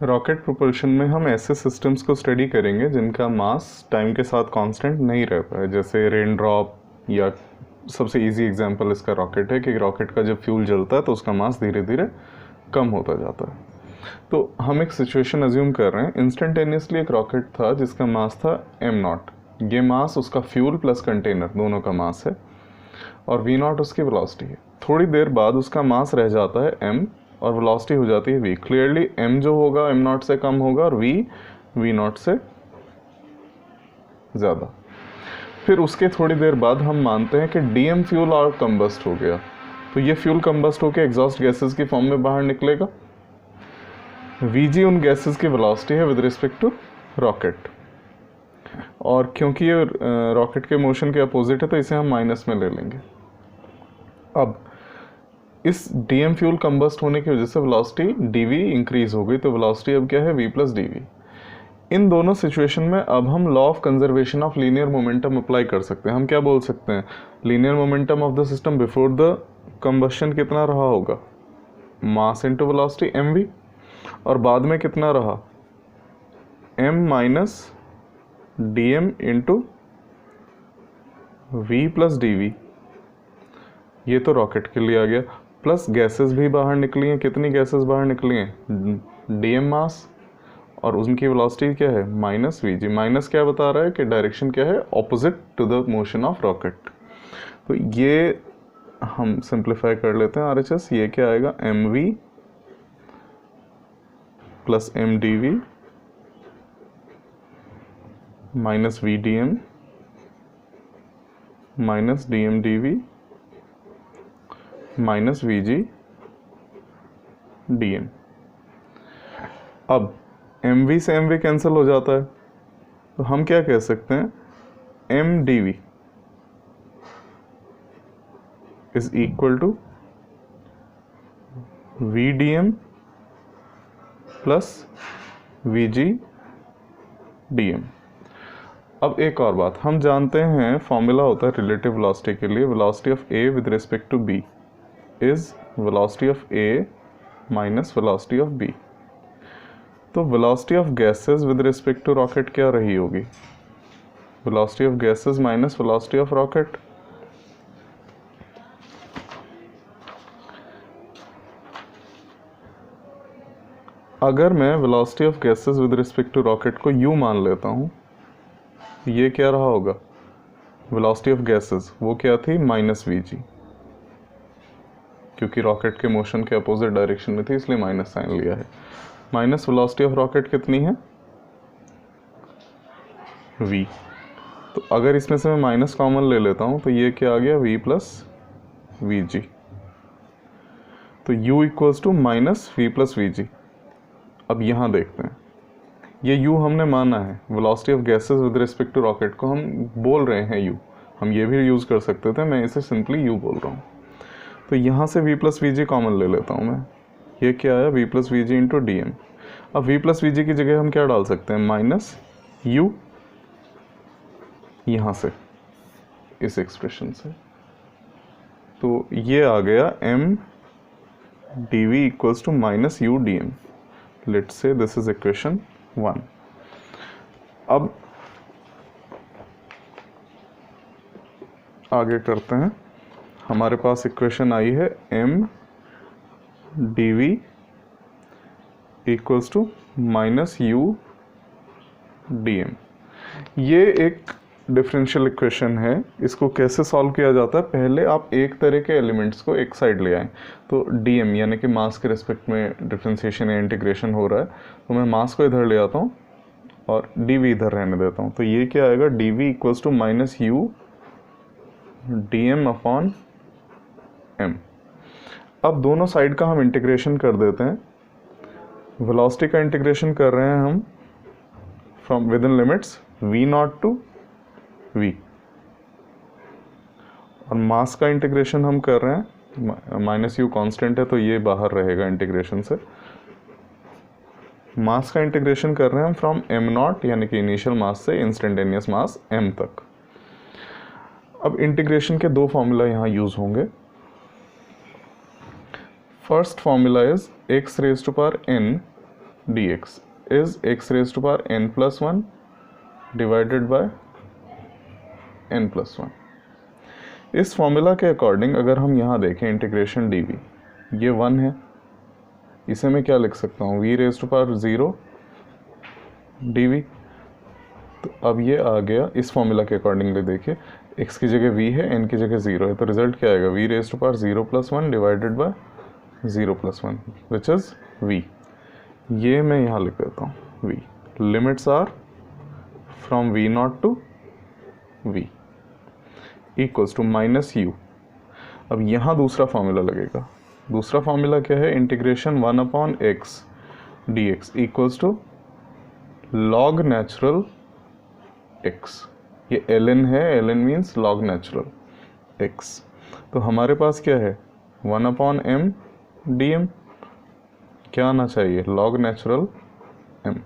Rocket propulsion में हम ऐसे सिस्टम्स को स्टडी करेंगे जिनका मास टाइम के साथ कांस्टेंट नहीं रहता है, जैसे रेन ड्रॉप, या सबसे इजी एग्जांपल इसका रॉकेट है कि रॉकेट का जब फ्यूल जलता है तो उसका मास धीरे धीरे कम होता जाता है। तो हम एक सिचुएशन अज्यूम कर रहे हैं, इंस्टेंटेनियसली एक रॉकेट था जिसका मास था m0। ये मास उसका फ्यूल प्लस कंटेनर दोनों का मास है, और v0 उसकी वेलोसिटी है। थोड़ी देर बाद उसका मास रह जाता है m और वेलोसिटी हो जाती है v। क्लियरली m जो होगा m0 से कम होगा और v v0 से ज़्यादा। फिर उसके थोड़ी देर बाद हम मानते हैं कि dm फ्यूल और कंबस्ट हो गया, तो ये फ्यूल कंबस्ट होकर एग्जॉस्ट गैसेस की फॉर्म में बाहर निकलेगा। vg उन गैसेस की वेलोसिटी है विद रिस्पेक्ट टू रॉकेट, और क्योंकि ये रॉकेट के मोशन के अपोजिट है तो इसे हम माइनस में ले लेंगे। अब इस डीएम फ्यूल कंबस्ट होने की वजह से वेलोसिटी dv इंक्रीज हो गई, तो वेलोसिटी अब क्या है v प्लस dv। इन दोनों सिचुएशन में अब हम law of conservation of linear momentum apply कर सकते हैं। हम क्या बोल सकते हैं, linear momentum of the system before the combustion कितना रहा होगा, मास इनटू वेलोसिटी mv, और बाद में कितना रहा, m minus dm into v plus dv। ये तो रॉकेट के लिए आ गया, प्लस गैसेस भी बाहर निकली हैं। कितनी गैसेस बाहर निकली हैं, dm मास, और उनकी वेलोसिटी क्या है, माइनस vg। माइनस क्या बता रहा है कि डायरेक्शन क्या है, opposite to the motion of rocket. तो ये हम सिंप्लीफाई कर लेते हैं RHS। ये क्या आएगा, mv plus mdv minus vdm minus dmdv minus vg dm। अब mv से mv कैंसिल हो जाता है, तो हम क्या कह सकते हैं, mdv is equal to vdm plus vg dm। अब एक और बात, हम जानते हैं फॉर्मूला होता है रिलेटिव वेलोसिटी के लिए, velocity of a with respect to b is velocity of a minus velocity of b। तो velocity of gases with respect to rocket क्या रही होगी, velocity of gases minus velocity of rocket. अगर मैं velocity of gases with respect to rocket को u मान लेता हूँ, ये क्या रहा होगा, वेलोसिटी ऑफ गैसेस वो क्या थी, माइनस vg, क्योंकि रॉकेट के मोशन के अपोजिट डायरेक्शन में थी इसलिए माइनस साइन लिया है। माइनस वेलोसिटी ऑफ रॉकेट कितनी है, v। तो अगर इसमें से मैं माइनस कॉमन ले लेता हूँ तो ये क्या आ गया, v प्लस vg। तो u equals to minus v plus vg। अब यहाँ देखते हैं, ये u हमने माना है, velocity of gases with respect to rocket को हम बोल रहे हैं u। हम ये भी यूज़ कर सकते थे, मैं इसे सिंपली u बोल रहा हूँ। तो यहाँ से v प्लस वी कॉमन ले लेता हूँ मैं, ये क्या आया, v plus V into D M. अब v प्लस वी की जगह हम क्या डाल सकते हैं, माइनस u यहाँ से, इस एक्सप्रेशन से। तो ये आ गया m dv equals to minus u dm। Let's say this is equation 1। अब आगे करते हैं, हमारे पास इक्वेशन आई है m dv equals to minus u dm। ये एक डिफरेंशियल इक्वेशन है। इसको कैसे सॉल्व किया जाता है, पहले आप एक तरह के एलिमेंट्स को एक साइड ले आएँ। तो dm यानी कि मास के रिस्पेक्ट में डिफरेंशिएशन या इंटीग्रेशन हो रहा है, तो मैं मास को इधर ले आता हूँ और dv इधर रहने देता हूँ। तो ये क्या आएगा, dv equals to minus u dm upon m। अब दोनों साइड का हम इंटीग्रेशन कर देते हैं। वेलोसिटी का इंटीग्रेशन कर रहे हैं हम from within limits v0 to v, और मास का इंटीग्रेशन हम कर रहे हैं, माइनस u कांस्टेंट है तो ये बाहर रहेगा इंटीग्रेशन से। मास का इंटीग्रेशन कर रहे हैं हम फ्रॉम m0 यानी कि इनिशियल मास से इंस्टेंटेनियस मास m तक। अब इंटीग्रेशन के दो फॉर्मूला यहाँ यूज होंगे। First formula is x raise to power n dx is x raised to power n plus 1 divided bye n plus 1। इस फॉर्मूला के अकॉर्डिंग अगर हम यहाँ देखें इंटीग्रेशन dv, ये 1 है, इसे मैं क्या लिख सकता हूँ, v raise to power 0 dv। तो अब ये आ गया इस फॉर्मूला के अकॉर्डिंगली, देखिए x की जगह v है, n की जगह 0 है, तो रिजल्ट क्या आएगा, v raise to power 0 plus 1 divided by 0 plus 1 which is v। ये मैं यहाँ लिख देता हूँ v। Limits are from v not to v equals to minus u। अब यहाँ दूसरा फॉर्मूला लगेगा, दूसरा फॉर्मूला क्या है, integration 1 upon X D X equals to log natural x। ये ln है, ln means log natural x। तो हमारे पास क्या है 1 अपॉन m dm, क्या आना चाहिए लॉग नेचुरल m।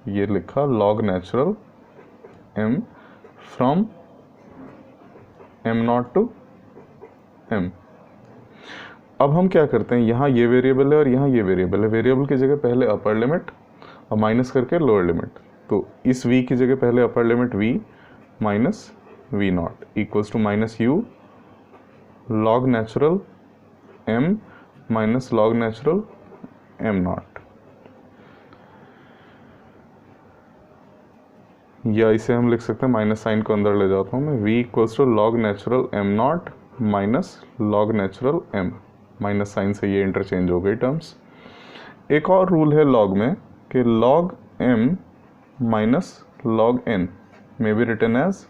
ये लिखा log natural m from m not to m। अब हम क्या करते हैं, यहाँ ये वेरिएबल है और यहाँ ये वेरिएबल है, वेरिएबल की जगह पहले अपर लिमिट और माइनस करके लोअर लिमिट। तो इस v की जगह पहले upper limit v minus v not equals to minus u log natural m minus log natural m not, या इसे हम लिख सकते हैं, माइनस साइन को अंदर ले जाता हूँ मैं, v equals to log natural m not minus log natural m। Minus sign से ये इंटरचेंज हो गई टर्म्स। एक और रूल है लॉग में कि log m minus log n में be written as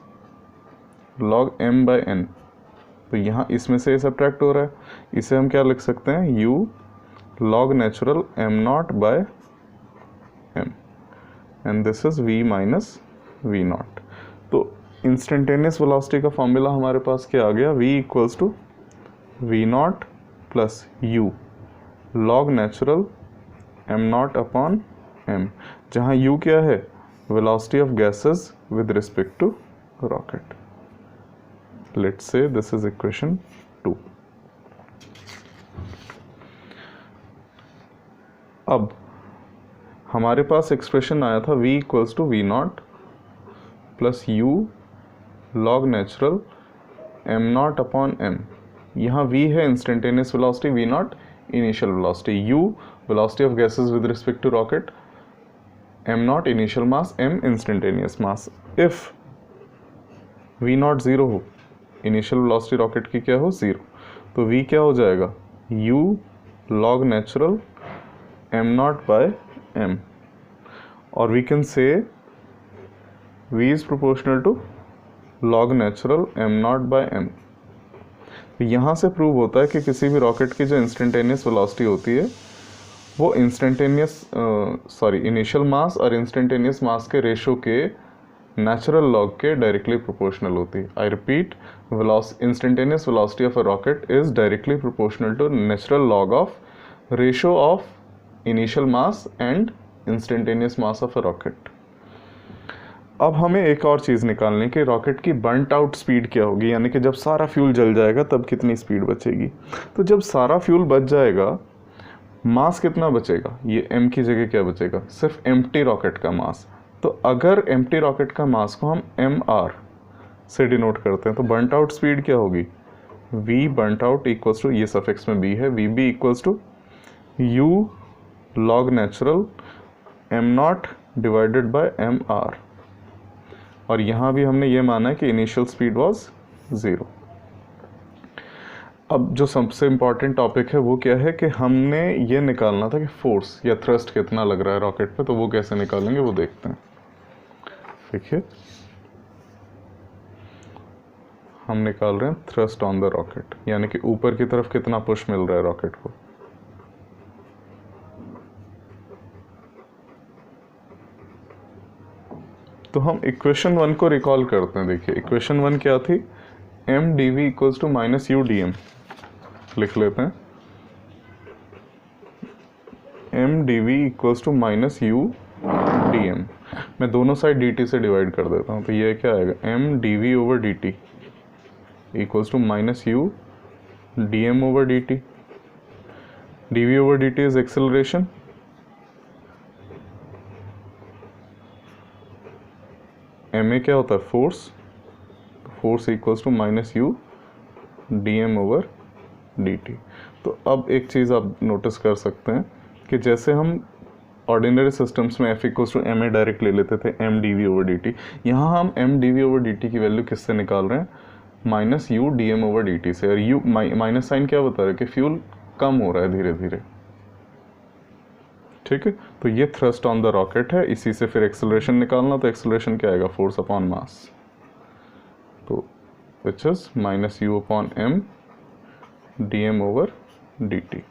log m by n। तो यहाँ इसमें से सब्ट्रैक्ट हो रहा है, इसे हम क्या लिख सकते हैं, u log natural m not by m and this is v minus v not. तो इंस्टेंटेनियस वेलोसिटी का फॉर्मूला हमारे पास क्या आ गया, v equals to v not plus u log natural m not upon m, जहाँ u क्या है, velocity of gases with respect to rocket. Let's say this is equation 2। अब हमारे पास एक्सप्रेशन आया था v equals to v not plus u log natural m not upon m। यहाँ v है instantaneous velocity, v not initial velocity, u velocity of gases with respect to rocket, m not initial mass, m instantaneous mass. If v not 0 हो, initial velocity rocket की क्या हो 0, तो v क्या हो जाएगा, u log natural m not by m, और we can say v is proportional to log natural m not by m। यहाँ से प्रूव होता है कि किसी भी रॉकेट की जो इंस्टेंटेनियस वेलोसिटी होती है वो इनिशियल मास और इंस्टेंटेनियस मास के रेशो के नेचुरल लॉग के डायरेक्टली प्रोपोर्शनल होती है। I repeat, instantaneous velocity of a rocket is directly proportional to natural log of ratio of initial mass and instantaneous mass of a rocket. अब हमें एक और चीज़ निकालनी कि रॉकेट की बर्नट आउट स्पीड क्या होगी, यानी कि जब सारा फ्यूल जल जाएगा तब कितनी स्पीड बचेगी। तो जब सारा फ्यूल बच जाएगा, मास कितना बचेगा, ये m की जगह क्या बचेगा, सिर्फ एम्प्टी रॉकेट का मास। तो अगर एम्प्टी रॉकेट का मास को हम mr से डिनोट करते हैं तो बर्नट आउट स्पीड क्या होगी, v burnt out equals to, ये सफिक्स में b है, vb equals to u log natural m not divided by mr। और यहाँ भी हमने ये माना है कि इनिशियल स्पीड वाज 0। अब जो सबसे इम्पॉर्टेंट टॉपिक है वो क्या है कि हमने ये निकालना था कि फोर्स या थ्रस्ट कितना लग रहा है रॉकेट पे, तो वो कैसे निकालेंगे वो देखते हैं। देखिए हम निकाल रहे हैं थ्रस्ट ऑन द रॉकेट, यानी कि ऊपर की तरफ कितना पुश मिल रहा है रॉकेट को। तो हम इक्वेशन 1 को रिकॉल करते हैं। देखिए इक्वेशन 1 क्या थी, m dv equals to minus u dm। लिख लेते हैं m dv equals to minus u dm। मैं दोनों साइड dt से डिवाइड कर देता हूँ, तो ये क्या आएगा, m dv over dt equals to minus u dm over dt। dv over dt is acceleration M A क्या होता है, force, force equals to minus U D M over D T. तो अब एक चीज़ आप नोटिस कर सकते हैं कि जैसे हम ऑर्डिनरी सिस्टम्स में F equals to M A direct ले लेते थे M D V over D T, यहाँ हम M D V over D T की वैल्यू किससे निकाल रहे हैं, minus U D M over D T से। और यू माइनस साइन क्या बता रहा है कि फ्यूल कम हो रहा है धीरे धीरे, ठीक है। तो ये थ्रस्ट ऑन द रॉकेट है, इसी से फिर एक्सेलरेशन निकालना, तो एक्सेलरेशन क्या आएगा, फोर्स अपॉन मास, तो which is minus U upon M D M over D T.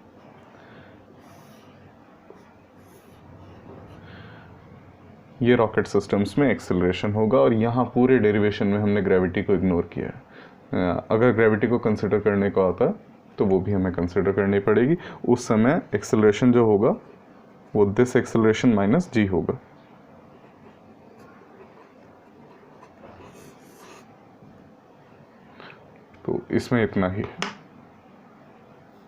ये रॉकेट सिस्टम्स में एक्सेलरेशन होगा, और यहाँ पूरे डेरिवेशन में हमने ग्रेविटी को इग्नोर किया है। अगर ग्रेविटी को कंसिडर करने को आता है तो वो भी हमें कंसिडर करनी पड़ेगी। उस समय एक्सेलरेशन जो होगा वो दिस एक्सेलरेशन माइनस जी होगा। तो इसमें इतना ही है।